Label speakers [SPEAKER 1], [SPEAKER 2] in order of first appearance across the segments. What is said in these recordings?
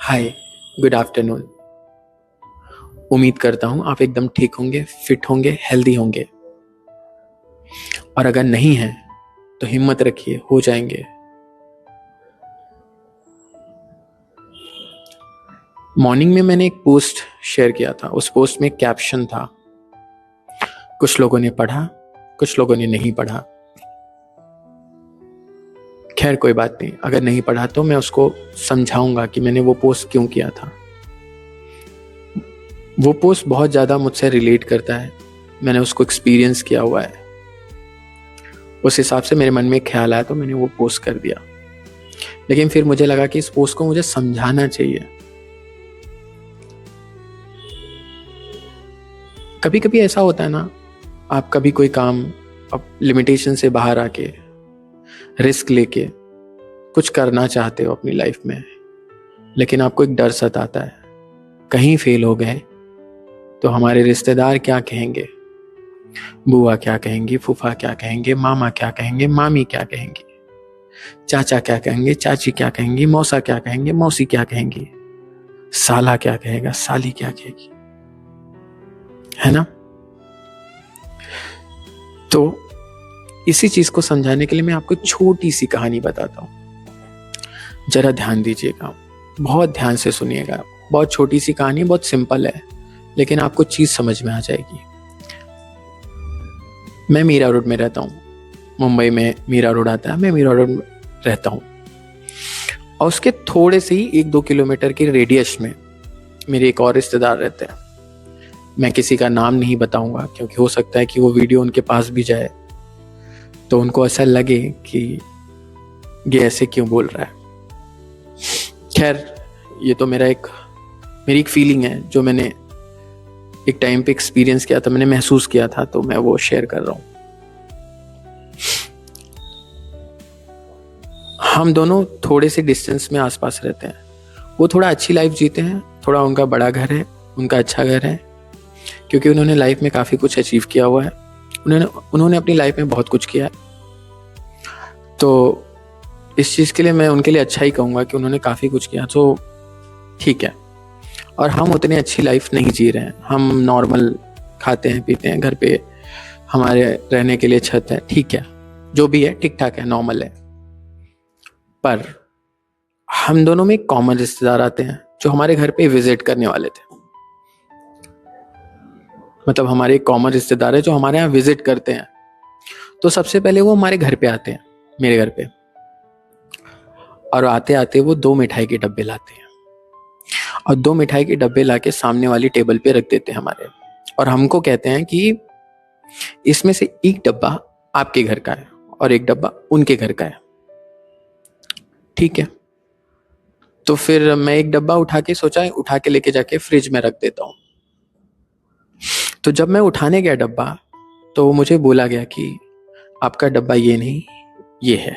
[SPEAKER 1] हाय, good afternoon. उम्मीद करता हूँ आप एकदम ठीक होंगे, फिट होंगे, हेल्दी होंगे। और अगर नहीं है तो हिम्मत रखिए, हो जाएंगे। मॉर्निंग में मैंने एक पोस्ट शेयर किया था। उस पोस्ट में एक कैप्शन था। कुछ लोगों ने पढ़ा, कुछ लोगों ने नहीं पढ़ा। खैर कोई बात नहीं, अगर नहीं पढ़ा तो मैं उसको समझाऊंगा कि मैंने वो पोस्ट क्यों किया था। वो पोस्ट बहुत ज़्यादा मुझसे रिलेट करता है, मैंने उसको एक्सपीरियंस किया हुआ है। उस हिसाब से मेरे मन में ख्याल आया तो मैंने वो पोस्ट कर दिया। लेकिन फिर मुझे लगा कि इस पोस्ट को मुझे समझाना चाहिए। कभी कभी ऐसा होता है ना, आप कभी कोई काम अब लिमिटेशन से बाहर आके रिस्क लेके कुछ करना चाहते हो अपनी लाइफ में, लेकिन आपको एक डर सताता है, कहीं फेल हो गए तो हमारे रिश्तेदार क्या कहेंगे, बुआ क्या कहेंगी, फूफा क्या कहेंगे, मामा क्या कहेंगे, मामी क्या कहेंगी, चाचा क्या कहेंगे, चाची क्या कहेंगी, मौसा क्या कहेंगे, मौसी क्या कहेंगी, साला क्या कहेगा, साली क्या कहेगी, है ना। तो इसी चीज को समझाने के लिए मैं आपको छोटी सी कहानी बताता हूं। जरा ध्यान दीजिएगा, बहुत ध्यान से सुनिएगा। बहुत छोटी सी कहानी, बहुत सिंपल है, लेकिन आपको चीज समझ में आ जाएगी। मैं मीरा रोड में रहता हूँ। मुंबई में मीरा रोड आता है, मैं मीरा रोड में रहता हूँ। और उसके थोड़े से ही 1-2 किलोमीटर के रेडियस में मेरे एक और रिश्तेदार रहते हैं। मैं किसी का नाम नहीं बताऊंगा क्योंकि हो सकता है कि वो वीडियो उनके पास भी जाए तो उनको ऐसा लगे कि ये ऐसे क्यों बोल रहा है। खैर, ये तो मेरी एक फीलिंग है जो मैंने एक टाइम पे एक्सपीरियंस किया था, मैंने महसूस किया था, तो मैं वो शेयर कर रहा हूँ। हम दोनों थोड़े से डिस्टेंस में आसपास रहते हैं। वो थोड़ा अच्छी लाइफ जीते हैं, थोड़ा उनका बड़ा घर है, उनका अच्छा घर है, क्योंकि उन्होंने लाइफ में काफ़ी कुछ अचीव किया हुआ है। उन्होंने अपनी लाइफ में बहुत कुछ किया है। तो इस चीज़ के लिए मैं उनके लिए अच्छा ही कहूँगा कि उन्होंने काफ़ी कुछ किया, तो ठीक है। और हम उतनी अच्छी लाइफ नहीं जी रहे हैं। हम नॉर्मल खाते हैं, पीते हैं, घर पे हमारे रहने के लिए छत है, ठीक है, जो भी है ठीक ठाक है, नॉर्मल है। पर हम दोनों में एक कॉमन रिश्तेदार आते हैं जो हमारे घर पे विजिट करने वाले थे। मतलब हमारे एक कॉमन रिश्तेदार है जो हमारे यहाँ विजिट करते हैं। तो सबसे पहले वो हमारे घर पे आते हैं, मेरे घर पे, और आते आते वो 2 मिठाई के डब्बे लाते हैं और 2 मिठाई के डब्बे लाके सामने वाली टेबल पे रख देते हैं हमारे, और हमको कहते हैं कि इसमें से एक डब्बा आपके घर का है और एक डब्बा उनके घर का है, ठीक है। तो फिर मैं एक डब्बा उठा के लेके जाके फ्रिज में रख देता हूँ। तो जब मैं उठाने गया डब्बा तो मुझे बोला गया कि आपका डब्बा ये नहीं, ये है।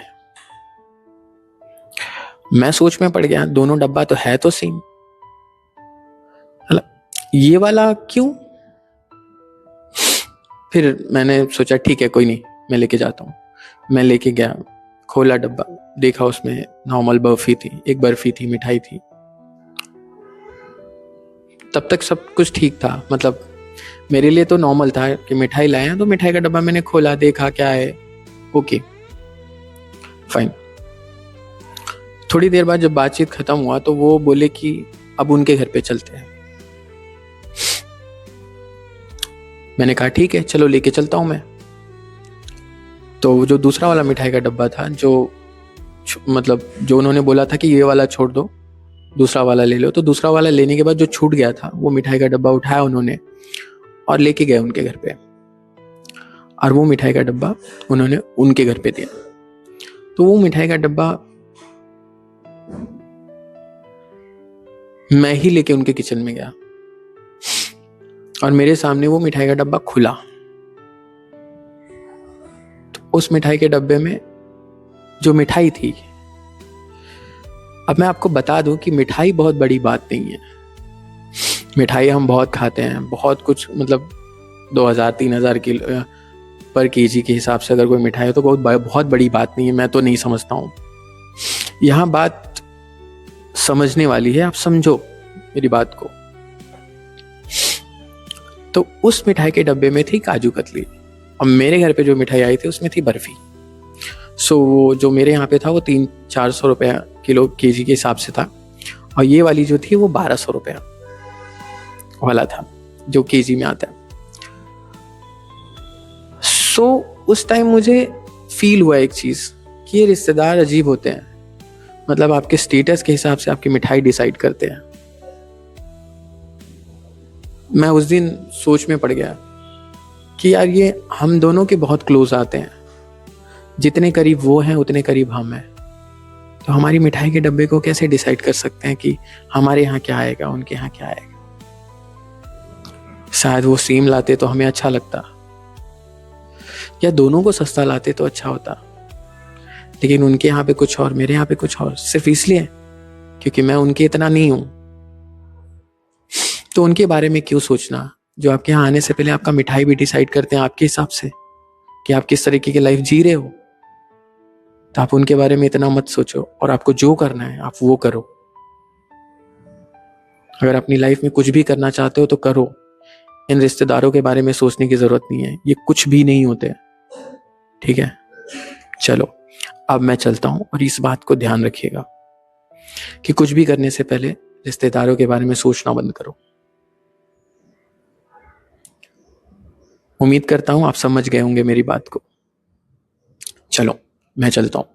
[SPEAKER 1] मैं सोच में पड़ गया, दोनों डब्बा तो है तो सेम, ये वाला क्यों। फिर मैंने सोचा ठीक है, कोई नहीं, मैं लेके जाता हूँ। मैं लेके गया, खोला डब्बा, देखा उसमें नॉर्मल बर्फी थी, एक बर्फी थी, मिठाई थी। तब तक सब कुछ ठीक था, मतलब मेरे लिए तो नॉर्मल था कि मिठाई लाए हैं, तो मिठाई का डब्बा मैंने खोला, देखा क्या है, ओके फाइन। थोड़ी देर बाद जब बातचीत खत्म हुआ तो वो बोले कि अब उनके घर पे चलते हैं। मैंने कहा ठीक है, चलो लेके चलता हूं मैं। तो जो दूसरा वाला मिठाई का डब्बा था, जो उन्होंने बोला था कि ये वाला छोड़ दो, दूसरा वाला ले लो, तो दूसरा वाला लेने के बाद जो छूट गया था, वो मिठाई का डब्बा उठाया उन्होंने और लेके गए उनके घर पे, और वो मिठाई का डब्बा उन्होंने उनके घर पे दिया। तो वो मिठाई का डब्बा मैं ही लेके उनके किचन में गया और मेरे सामने वो मिठाई का डब्बा खुला। तो उस मिठाई के डब्बे में जो मिठाई थी, अब मैं आपको बता दूं कि मिठाई बहुत बड़ी बात नहीं है। मिठाई हम बहुत खाते हैं, बहुत कुछ, मतलब 2000-3000 किलो पर केजी के हिसाब से अगर कोई मिठाई है तो बहुत बड़ी बात नहीं है, मैं तो नहीं समझता हूँ। यहाँ बात समझने वाली है, आप समझो मेरी बात को। तो उस मिठाई के डब्बे में थी काजू कतली, और मेरे घर पे जो मिठाई आई थी उसमें थी बर्फी। सो जो मेरे यहाँ पे था वो 300-400 रुपया किलो केजी के हिसाब से था, और ये वाली जो थी वो 1200 रुपया वाला था जो केजी में आता है। सो उस टाइम मुझे फील हुआ एक चीज कि ये रिश्तेदार अजीब होते हैं, मतलब आपके स्टेटस के हिसाब से आपकी मिठाई डिसाइड करते हैं। मैं उस दिन सोच में पड़ गया कि यार ये हम दोनों के बहुत क्लोज आते हैं, जितने करीब वो हैं उतने करीब हम हैं। तो हमारी मिठाई के डब्बे को कैसे डिसाइड कर सकते हैं कि हमारे यहाँ क्या आएगा, उनके यहाँ क्या आएगा। शायद वो सेम लाते तो हमें अच्छा लगता, या दोनों को सस्ता लाते तो अच्छा होता, लेकिन उनके यहाँ पे कुछ और, मेरे यहाँ पे कुछ और, सिर्फ इसलिए क्योंकि मैं उनके इतना नहीं हूं। तो उनके बारे में क्यों सोचना, जो आपके यहाँ आने से पहले आपका मिठाई भी डिसाइड करते हैं आपके हिसाब से कि आप किस तरीके की लाइफ जी रहे हो। तो आप उनके बारे में इतना मत सोचो, और आपको जो करना है आप वो करो। अगर अपनी लाइफ में कुछ भी करना चाहते हो तो करो, इन रिश्तेदारों के बारे में सोचने की जरूरत नहीं है, ये कुछ भी नहीं होते। ठीक है, चलो अब मैं चलता हूं, और इस बात को ध्यान रखिएगा कि कुछ भी करने से पहले रिश्तेदारों के बारे में सोचना बंद करो। उम्मीद करता हूं आप समझ गए होंगे मेरी बात को। चलो मैं चलता हूं।